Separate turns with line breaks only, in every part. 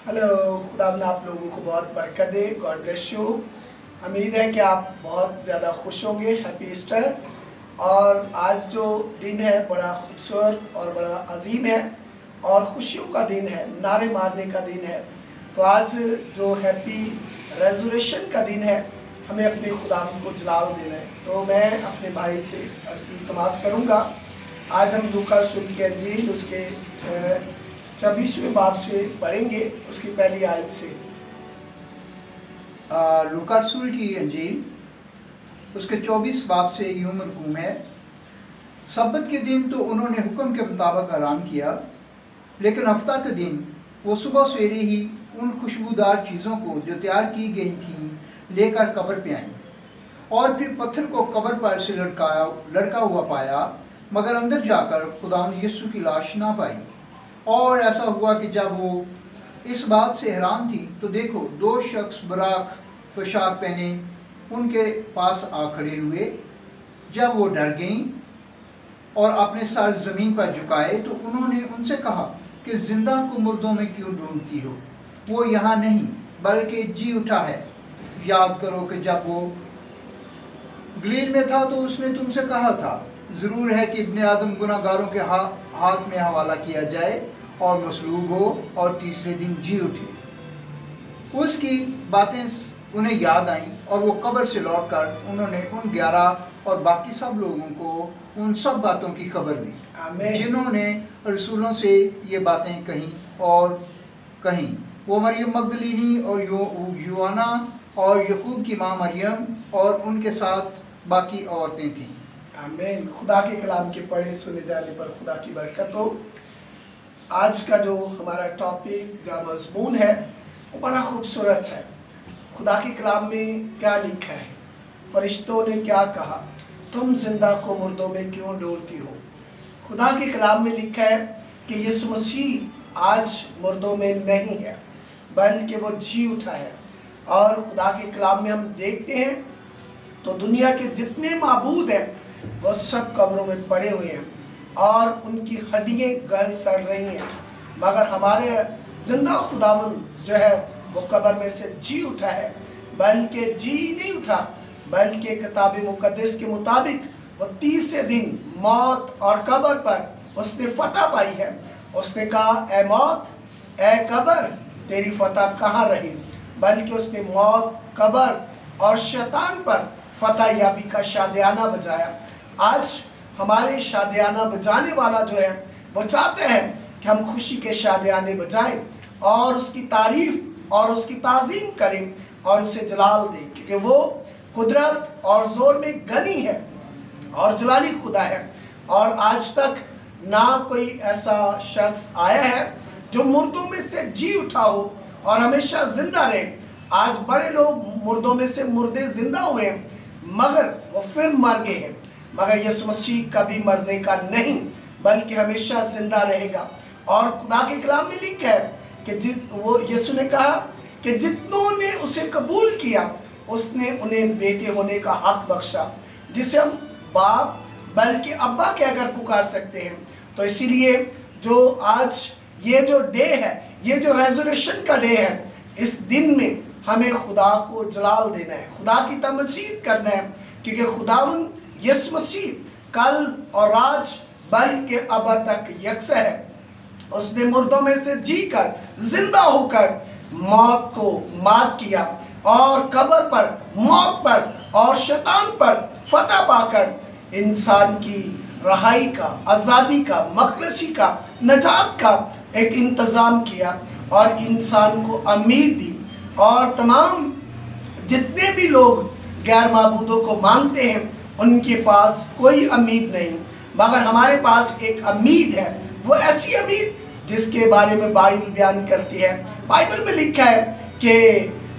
Hello, खुदा ने आप लोगों को बहुत बरकत दे। God bless you. उम्मीद है कि आप बहुत ज़्यादा खुश होंगे। Happy Easter. और आज जो दिन है बड़ा खूबसूरत और बड़ा अजीम है और खुशियों का दिन है, नारे मारने का दिन है। तो आज जो हैप्पी रेजोरेशन का दिन है, हमें अपने खुदा को जलाल देना है। तो मैं अपने भाई से इल्तमास करूँगा, आज हम लूका रसूल की अंजील उसके 26वें बाब से पढ़ेंगे, उसकी पहली आयत से।
लूका रसूल की अंजील उसके 24 बाब से यूं मरकूम है। सब्बत के दिन तो उन्होंने हुक्म के मुताबिक आराम किया, लेकिन हफ्ता के दिन वो सुबह सवेरे ही उन खुशबूदार चीज़ों को जो तैयार की गई थीं लेकर कब्र पे आईं, और फिर पत्थर को कब्र पर से लटका हुआ पाया, मगर अंदर जाकर खुदावंद यीशु की लाश ना पाई। और ऐसा हुआ कि जब वो इस बात से हैरान थी तो देखो, दो शख्स बराक पोशाक पहने उनके पास आ खड़े हुए। जब वो डर गईं और अपने सर ज़मीन पर झुकाए तो उन्होंने उनसे कहा कि जिंदा को मुर्दों में क्यों ढूंढती हो? वो यहाँ नहीं बल्कि जी उठा है। याद करो कि जब वो गलील में था तो उसने तुमसे कहा था, ज़रूर है कि इब्ने आदम गुनाहगारों के हाथ में हवाला किया जाए और मसलूब हो और तीसरे दिन जी उठे। उसकी बातें उन्हें याद आईं और वो कब्र से लौटकर उन्होंने उन 11 और बाकी सब लोगों को उन सब बातों की खबर दी जिन्होंने रसूलों से ये बातें कहीं और कहीं। वो मरियम मगदलीनी और यूआना और यकूब की माँ मरियम और उनके साथ बाकी औरतें थीं।
आमीन। खुदा के कलाम के पढ़े सुने जाने पर खुदा की बरकत हो। आज का जो हमारा टॉपिक या मज़मून है वो बड़ा खूबसूरत है। खुदा के कलाम में क्या लिखा है? फरिश्तों ने क्या कहा, तुम जिंदा को मुर्दों में क्यों ढूंढती हो? खुदा के कलाम में लिखा है कि यीशु मसीह आज मुर्दों में नहीं है बल्कि वो जी उठा है। और खुदा के कलाम में हम देखते हैं तो दुनिया के जितने माबूद हैं वो सब कब्रों में पड़े हुए हैं और उनकी हड्डियां गल सड़ रही हैं, मगर हमारे जिंदा खुदावंद जो है वो कब्र में से जी उठा है। बल्कि जी नहीं उठा, बल्कि किताब मुकद्दस के मुताबिक वो तीसरे दिन मौत और कब्र पर उसने फतह पाई है। उसने कहा, ए मौत, ए कब्र, तेरी फतह कहाँ रही? बल्कि उसने मौत, कब्र और शैतान पर फतह याबी का शादियाना बजाया। आज हमारे शादियाना बजाने वाला जो है वो चाहते हैं कि हम खुशी के शादियाने बजाएं और उसकी तारीफ और उसकी ताज़ीम करें और उसे जलाल दें, क्योंकि वो कुदरत और जोर में गनी है और जलाली खुदा है। और आज तक ना कोई ऐसा शख्स आया है जो मुर्दों में से जी उठा हो और हमेशा जिंदा रहे। आज बड़े लोग मुर्दों में से मुर्दे जिंदा हुए हैं मगर वो फिर मर गए हैं, मगर यीशु मसीह कभी मरने का नहीं बल्कि हमेशा जिंदा रहेगा। और खुदा के कलाम में लिखा है कि वो यीशु ने कहा कि जितनों ने उसे कबूल किया उसने उन्हें बेटे होने का हक बख्शा, जिसे हम बाप बल्कि अब्बा कहकर पुकार सकते हैं। तो इसीलिए जो आज ये जो डे है, ये जो रेजोरेशन का डे है, इस दिन में हमें खुदा को जलाल देना है, खुदा की तमजीद करना है, क्योंकि खुदावंद यीशु मसीह कल और आज बल्कि अब तक यकसा है। उसने मुर्दों में से जी कर जिंदा होकर मौत को मात किया और कब्र पर, मौत पर और शैतान पर फतह पाकर इंसान की रहाई का, आज़ादी का, मखलसी का, नजात का एक इंतज़ाम किया और इंसान को उम्मीद दी। और तमाम जितने भी लोग गैर माबूदों को मानते हैं उनके पास कोई उम्मीद नहीं, मगर हमारे पास एक उम्मीद है। वो ऐसी उम्मीद जिसके बारे में बाइबल बयान करती है। बाइबल में लिखा है कि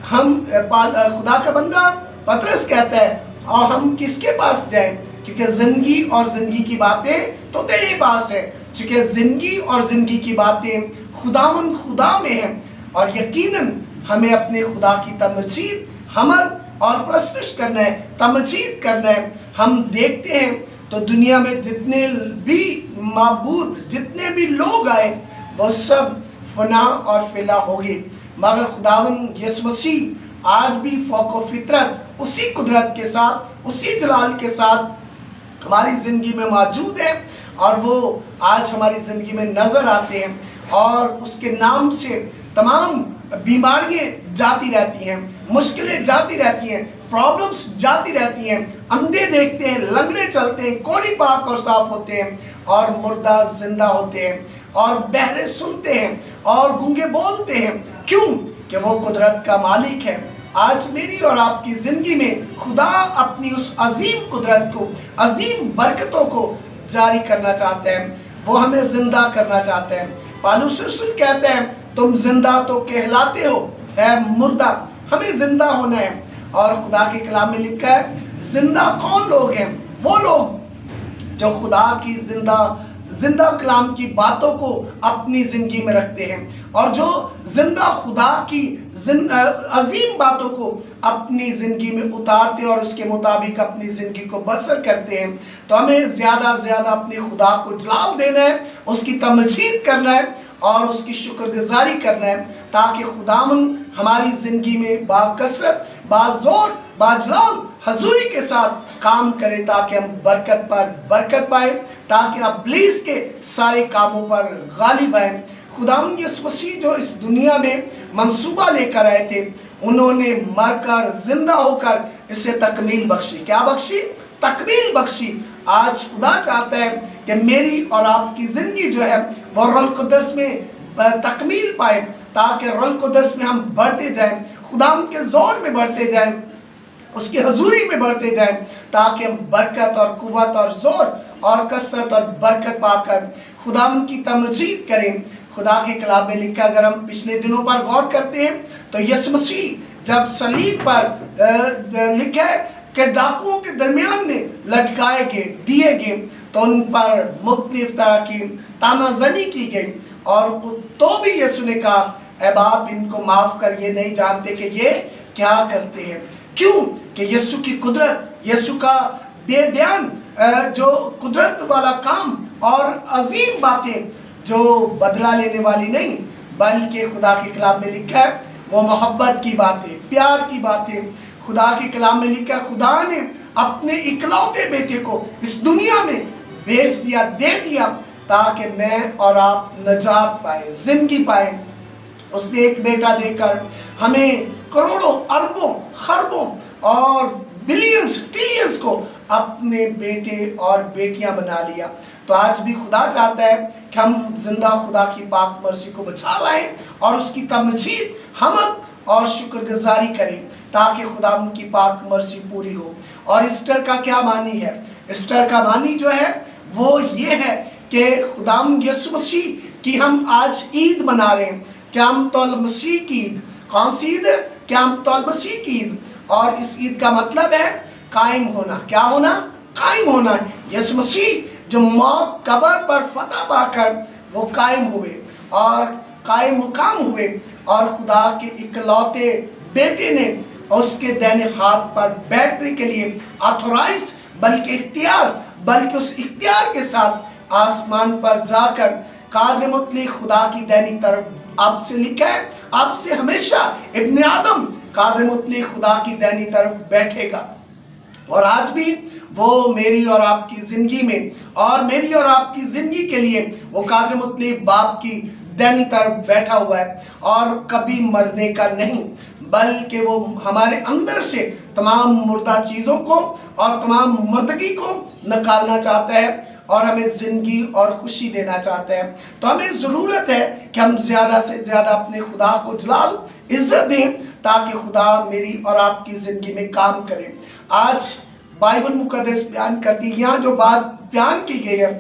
हम खुदा का बंदा पतरस कहता है, और हम किसके पास जाएं? क्योंकि जिंदगी और जिंदगी की बातें तो तेरे पास है, क्योंकि जिंदगी और जिंदगी की बातें खुदावंद खुदा में है। और यकीनन हमें अपने खुदा की तमजीद, हमद और प्रस्तुत करना है, तमजीद करना है। हम देखते हैं तो दुनिया में जितने भी माबूद, जितने भी लोग आए वो सब फना और फिला होगी, मगर खुदावंद यीशु मसीह आज भी फौको फितरत उसी कुदरत के साथ, उसी जलाल के साथ हमारी ज़िंदगी में मौजूद है, और वो आज हमारी ज़िंदगी में नज़र आते हैं, और उसके नाम से तमाम बीमारियाँ जाती रहती हैं, मुश्किलें जाती रहती हैं, प्रॉब्लम्स जाती रहती हैं। अंधे देखते हैं, लंगड़े चलते हैं, कोढ़ी पाक और साफ होते हैं, और मुर्दा जिंदा होते हैं, और बहरे सुनते हैं, और गूंगे बोलते हैं। क्यों? कि वो कुदरत का मालिक है। आज मेरी और आपकी जिंदगी में खुदा अपनी उस अजीम कुदरत को, अजीम बरकतों को जारी करना चाहते हैं। वो हमें जिंदा करना चाहते हैं। पौलुस रसूल कहते हैं, तुम जिंदा तो कहलाते हो, है मुर्दा। हमें जिंदा होना है। और खुदा के कलाम में लिखा है, जिंदा कौन लोग हैं? वो लोग जो खुदा की जिंदा कलाम की बातों को अपनी जिंदगी में रखते हैं, और जो जिंदा खुदा की अजीम बातों को अपनी जिंदगी में उतारते और उसके मुताबिक अपनी जिंदगी को बसर करते हैं। तो हमें ज्यादा से ज्यादा अपने खुदा को जलाल देना है, उसकी तमजीद करना है, और उसकी शुक्रगुजारी करना है, ताकि खुदावंद हमारी जिंदगी में बाकसरत, बाज़ोर, बाजलाल हजूरी के साथ काम करे, ताकि हम बरकत पर बरकत पाए, ताकि इब्लीस के सारे कामों पर गालिब आए। खुदावंद यीशु मसीह जो इस दुनिया में मंसूबा लेकर आए थे, उन्होंने मरकर जिंदा होकर इसे तकमील बख्शी। क्या बख्शी? तकमील बख्शी। आज खुदा चाहता है कि मेरी और आपकी जिंदगी जो है वो रूह कुद्दस में तकमील पाए, ताकि रूह कुद्दस में हम बढ़ते जाएं, खुदावंद के जोर में बढ़ते जाएं, उसकी हजूरी में बढ़ते जाएं, ताकि हम बरकत और कुव्वत और जोर और कसरत और बरकत पाकर खुदावंद की तमजीद करें। खुदा के कलाम में लिखा, अगर हम पिछले दिनों पर गौर करते हैं, तो यीशु मसीह जब सलीब पर लिखा है कि डाकुओं के दरमियान में लटकाए गए, दिए गए, तो उन पर मुख्तलिफ तरह की तानाजनी की गई, और तो भी यीशु ने कहा, ऐ बाप इनको माफ कर, ये नहीं जानते कि ये क्या करते हैं। क्यों? कि यीशु की कुदरत, यीशु का बेध्यान जो कुदरत वाला काम और अजीम बातें जो बदला लेने वाली नहीं, बल्कि खुदा के कलाम में लिखा है वो मोहब्बत की बातें, प्यार की बातें। खुदा के कलाम में लिखा है, खुदा ने अपने इकलौते बेटे को इस दुनिया में भेज दिया, दे दिया, ताकि मैं और आप नजात पाए, जिंदगी पाए। उसने एक बेटा देकर हमें करोड़ों, अरबों, खरबों और बिलियंस, ट्रिलियंस को अपने बेटे और बेटियां बना लिया। तो आज भी खुदा चाहता है कि हम जिंदा खुदा की पाक मर्जी को बचा लाएं, और उसकी तमजीद, हमद और शुक्रगुजारी करें, ताकि खुदा उनकी पाक मर्जी पूरी हो। और ईस्टर का क्या मानी है? ईस्टर का मानी जो है वो ये है कि खुदाम यीशु मसीह की हम आज ईद मना रहे हैं, क़यामतुल मसीह की ईद। कौन सी ईद? क़यामतुल मसीह की ईद। और इस ईद का मतलब है कायम होना। क्या होना? कायम होना। यीशु मसीह जो मौत, कब्र पर फतह पाकर वो कायम हुए और कायम मुकाम हुए, और खुदा के इकलौते बेटे ने उसके दाहिने हाथ पर बैठने के लिए ऑथोराइज, बल्कि इख्तियार, बल्कि उस इख्तियार के साथ आसमान पर जाकर कादर मुतलक खुदा की दाहिनी तरफ, आपसे लिखा है, आपसे हमेशा इब्ने आदम कादर मुतलक खुदा की दाहिनी तरफ बैठेगा। और आज भी वो मेरी और आपकी जिंदगी में, और मेरी और आपकी जिंदगी के लिए वो कादर मुतलक बाप की दाहिनी तरफ बैठा हुआ है, और कभी मरने का नहीं, बल्कि वो हमारे अंदर से तमाम मुर्दा चीज़ों को और तमाम मर्दगी को निकालना चाहता है, और हमें जिंदगी और खुशी देना चाहता है। तो हमें ज़रूरत है कि हम ज़्यादा से ज़्यादा अपने खुदा को जलाल, इज्जत दें, ताकि खुदा मेरी और आपकी ज़िंदगी में काम करे। आज बाइबल मुकद्दस बयान करती है, यहाँ जो बात बयान की गई है,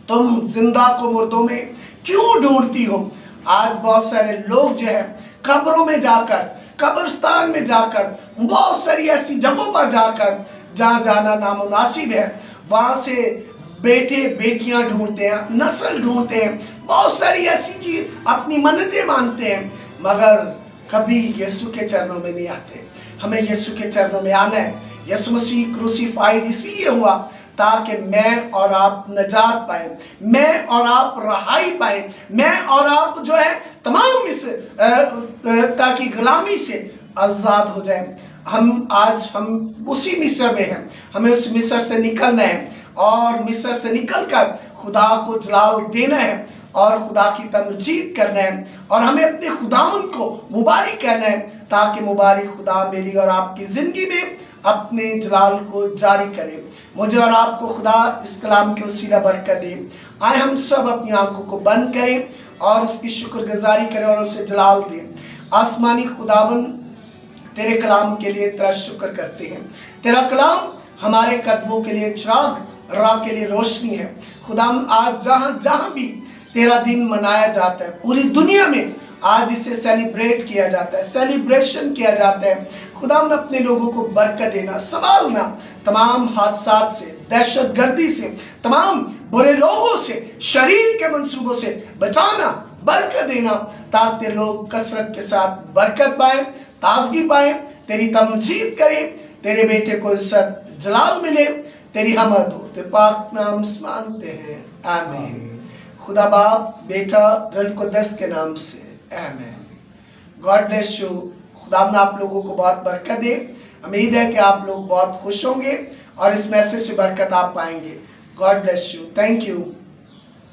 तुम जिंदा को मुर्दों में क्यों ढूंढती हो। आज बहुत सारे लोग जो है कब्रों में जाकर, कब्रिस्तान में जाकर, बहुत सारी ऐसी जगहों पर जाकर जहाँ जाना नामुनासिब है, वहाँ से बेटे बेटियां ढूंढते हैं, नस्ल ढूंढते हैं, बहुत सारी ऐसी चीज अपनी मन्नतें मानते हैं, मगर कभी यीशु के चरणों में नहीं आते। हमें यीशु के चरणों में आना है। यीशु मसीह क्रूसीफाइड इसीलिए हुआ تاکہ میں اور آپ نجات پائیں، میں اور آپ رہائی پائیں، میں اور آپ جو ہے تمام اس تاکہ غلامی سے آزاد ہو جائیں۔ ہم اسی مصر میں ہیں، ہمیں اس مصر سے نکلنا ہے اور مصر سے نکل کر خدا کو جلال دینا ہے اور خدا کی تمجید کرنا ہے، اور ہمیں اپنے خداوند کو مبارک کہنا ہے تاکہ مبارک خدا میری اور آپ کی زندگی میں اپنے جلال کو جاری کرے۔ مجھے اور آپ کو خدا اس کلام کے وسیلہ برکت دے۔ آئے ہم سب اپنی آنکھوں کو بند کریں اور اس کی شکر گزاری کریں اور اسے جلال دیں۔ آسمانی خداوند، تیرے کلام کے لیے تیرا شکر کرتے ہیں۔ تیرا کلام ہمارے قدموں کے لیے چراغ، راہ کے لیے روشنی ہے۔ خدا آج جہاں بھی تیرا دن منایا جاتا ہے، پوری دنیا میں آج اسے سیلیبریٹ کیا جاتا ہے، سیلیبریشن کیا جاتا ہے۔ خدا اپنے لوگوں کو برکت دینا، سنبھالنا، تمام حادثات سے، دہشت گردی سے، تمام برے لوگوں سے، شریر کے منصوبوں سے بچانا، برکت دینا، تاکہ لوگ کثرت کے ساتھ برکت پائیں، تازگی پائیں، تیری تمجید کریں، تیرے بیٹے کو عزت جلال ملے، تیری حمد ہو۔ تیرے پاک نام سے مانگتے ہیں، آمین۔ خدا باپ، بیٹا، روح القدس کے نام سے، آمین۔ God bless you. خدا آپ لوگوں کو بہت برکت دے۔ امید ہے کہ آپ لوگ بہت خوش ہوں گے اور اس میسج سے برکت آپ پائیں گے۔ God bless you. Thank you.